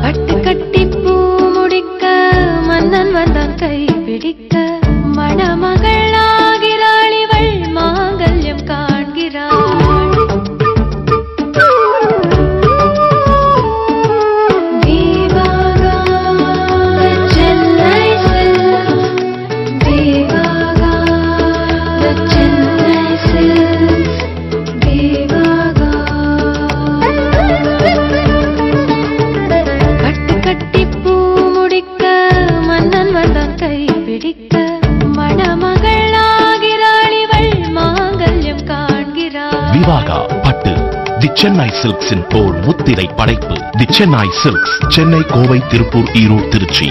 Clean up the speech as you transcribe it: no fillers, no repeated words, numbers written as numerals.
பட்டு கட்டி பூ முடிக்க மன்னன் வந்தான் கை பிடிக்க மணமகள் ஆகிறாள் இவள் மாங்கல்யம் காண்கிறாள் விவாகா பட்டு தி சென்னை சில்க்ஸின் போல் முத்திரை படைப்பு தி சென்னை சில்க்ஸ் சென்னை கோவை திருப்பூர் ஈரோடு திருச்சி